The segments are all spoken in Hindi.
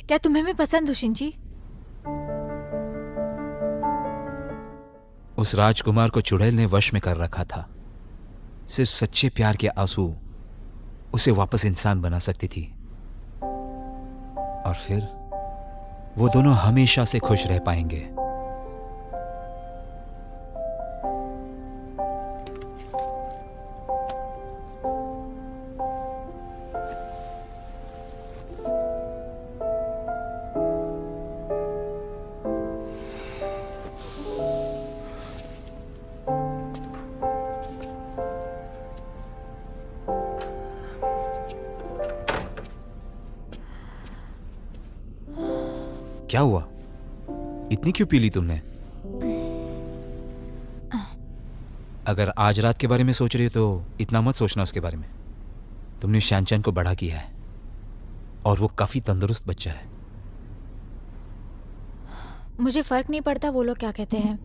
क्या तुम्हें मैं पसंद हूँ शिंची? उस राजकुमार को चुड़ैल ने वश में कर रखा था। सिर्फ सच्चे प्यार के आंसू उसे वापस इंसान बना सकती थी। और फिर वो दोनों हमेशा से खुश रह पाएंगे। क्या हुआ? इतनी क्यों पी ली तुमने? अगर आज रात के बारे में सोच रही हो तो इतना मत सोचना उसके बारे में। तुमने शैनचैन को बड़ा किया है और वो काफी तंदुरुस्त बच्चा है। मुझे फर्क नहीं पड़ता वो लोग क्या कहते हैं।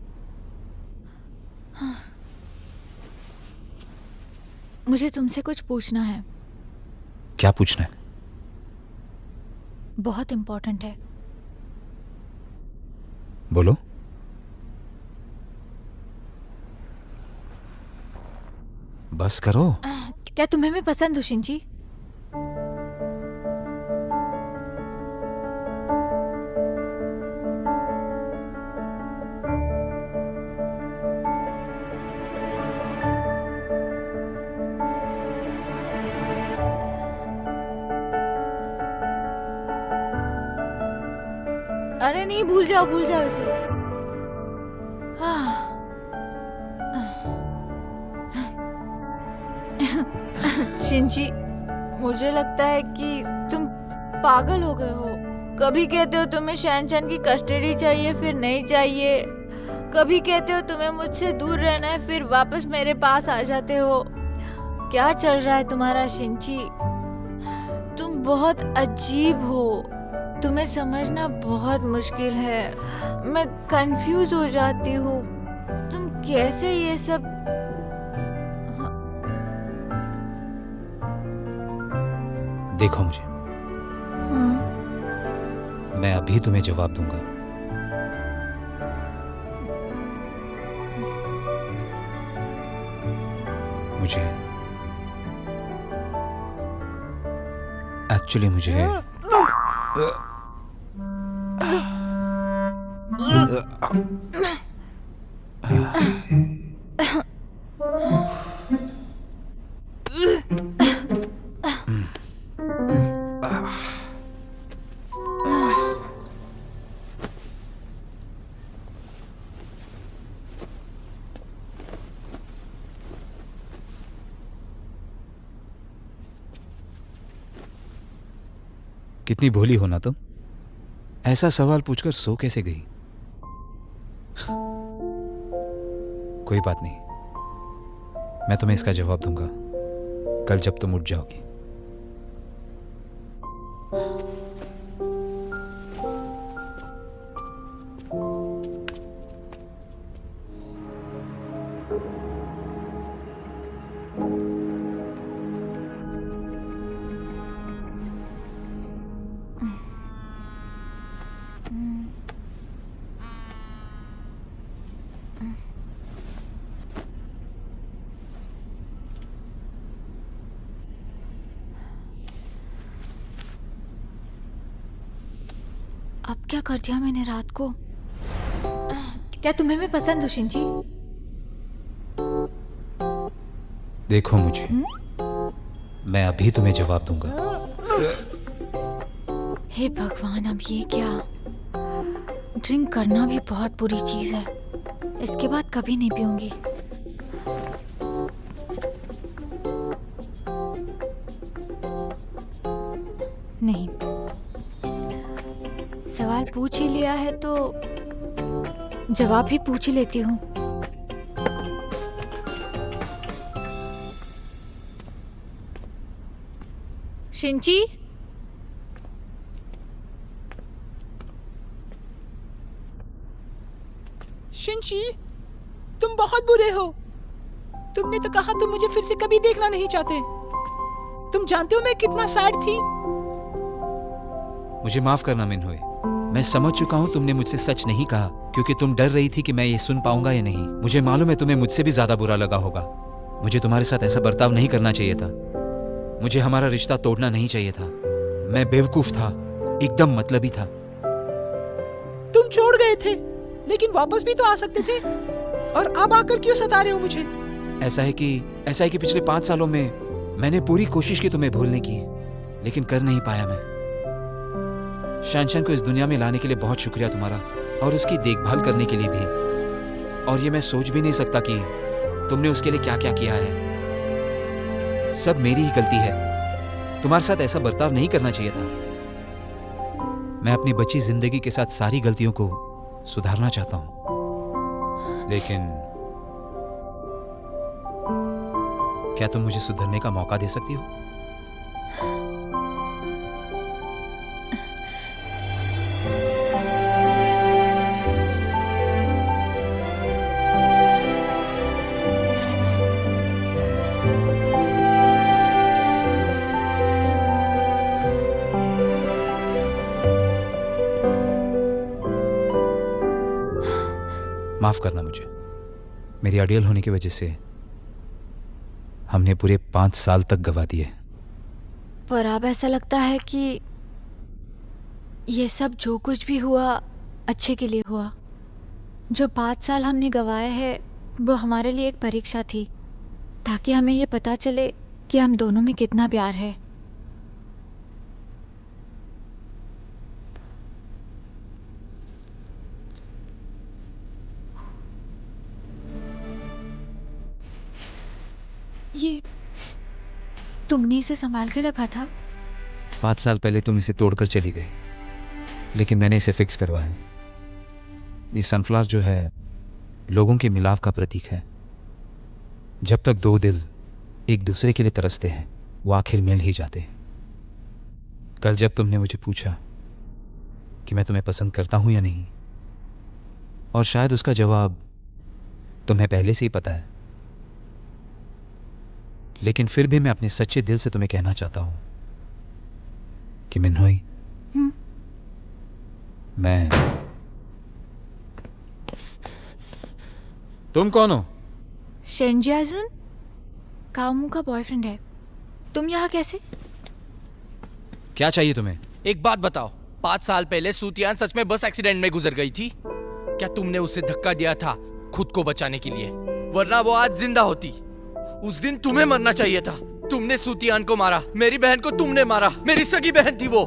मुझे तुमसे कुछ पूछना है। क्या पूछना है? बहुत इम्पोर्टेंट है। बोलो। बस करो। क्या तुम्हें मैं पसंद हूँ शिंची? अरे नहीं, भूल जाओ इसे। शिंची, मुझे लगता है कि तुम पागल हो गए हो। कभी कहते हो तुम्हें शैनचैन की कस्टडी चाहिए, फिर नहीं चाहिए। कभी कहते हो तुम्हें मुझसे दूर रहना है, फिर वापस मेरे पास आ जाते हो। क्या चल रहा है तुम्हारा शिंची? तुम बहुत अजीब हो। तुम्हें समझना बहुत मुश्किल है। मैं कंफ्यूज हो जाती हूँ। तुम कैसे ये सब? देखो मुझे। मैं अभी तुम्हें जवाब दूंगा। मुझे एक्चुअली मुझे कितनी भोली हो ना तुम। ऐसा सवाल पूछकर सो कैसे गई? कोई बात नहीं, मैं तुम्हें इसका जवाब दूंगा कल जब तुम उठ जाओगी। अब क्या कर दिया मैंने रात को? क्या तुम्हें मैं पसंद हूँ शिंची? देखो मुझे। मैं अभी तुम्हें जवाब दूंगा। हे भगवान, अब ये क्या? ड्रिंक करना भी बहुत बुरी चीज है। इसके बाद कभी नहीं पीऊंगी। नहीं, सवाल पूछ ही लिया है तो जवाब भी पूछ ही लेती हूँ। शिंची, शिंची, तुम बहुत बुरे हो। तुमने तो कहा तुम मुझे फिर से कभी देखना नहीं चाहते। तुम जानते हो मैं कितना सैड थी। मुझे माफ करना मिनहोई। मैं समझ चुका हूँ तुमने मुझसे सच नहीं कहा क्योंकि तुम डर रही थी कि मैं ये सुन पाऊंगा या नहीं। मुझे मालूम है तुम्हें मुझसे भी ज्यादा बुरा लगा होगा। मुझे तुम्हारे साथ ऐसा बर्ताव नहीं करना चाहिए था। मुझे हमारा रिश्ता तोड़ना नहीं चाहिए था। मैं बेवकूफ था, एकदम मतलबी था। तुम छोड़ गए थे, लेकिन वापस भी तो आ सकते थे। और अब आकर क्यों सता रहे हो मुझे? ऐसा है कि पिछले 5 सालों में मैंने पूरी कोशिश की तुम्हें भूलने की, लेकिन कर नहीं पाया मैं। शैनचैन को इस दुनिया में लाने के लिए बहुत शुक्रिया तुम्हारा, और उसकी देखभाल करने के लिए भी। और ये मैं सोच भी नहीं सकता कि तुमने उसके लिए क्या क्या किया है। सब मेरी ही गलती है। तुम्हारे साथ ऐसा बर्ताव नहीं करना चाहिए था। मैं अपनी बची जिंदगी के साथ सारी गलतियों को सुधारना चाहता हूं, लेकिन क्या तुम मुझे सुधरने का मौका दे सकती हो? माफ करना मुझे। मेरी अड़ियल होने की वजह से हमने पूरे 5 साल तक गवा दिए। पर अब ऐसा लगता है कि ये सब जो कुछ भी हुआ अच्छे के लिए हुआ। जो 5 साल हमने गवाए हैं वो हमारे लिए एक परीक्षा थी, ताकि हमें ये पता चले कि हम दोनों में कितना प्यार है। ये तुमने इसे संभाल के रखा था? 5 साल पहले तुम इसे तोड़कर चली गई, लेकिन मैंने इसे फिक्स करवाया। ये सनफ्लावर जो है लोगों के मिलाप का प्रतीक है। जब तक 2 दिल एक दूसरे के लिए तरसते हैं वो आखिर मिल ही जाते हैं। कल जब तुमने मुझे पूछा कि मैं तुम्हें पसंद करता हूं या नहीं, और शायद उसका जवाब तुम्हें पहले से ही पता है, लेकिन फिर भी मैं अपने सच्चे दिल से तुम्हें कहना चाहता हूं कि मिनहोई, मैं। तुम कौन हो? शेंजियाजुन कामू का बॉयफ्रेंड है। तुम यहाँ कैसे? क्या चाहिए तुम्हें? एक बात बताओ, 5 साल पहले सूतियान सच में बस एक्सीडेंट में गुजर गई थी? क्या तुमने उसे धक्का दिया था खुद को बचाने के लिए? वरना वो आज जिंदा होती। उस दिन तुम्हें मरना चाहिए था। तुमने सूतियान को मारा, मेरी बहन को तुमने मारा। मेरी सगी बहन थी वो।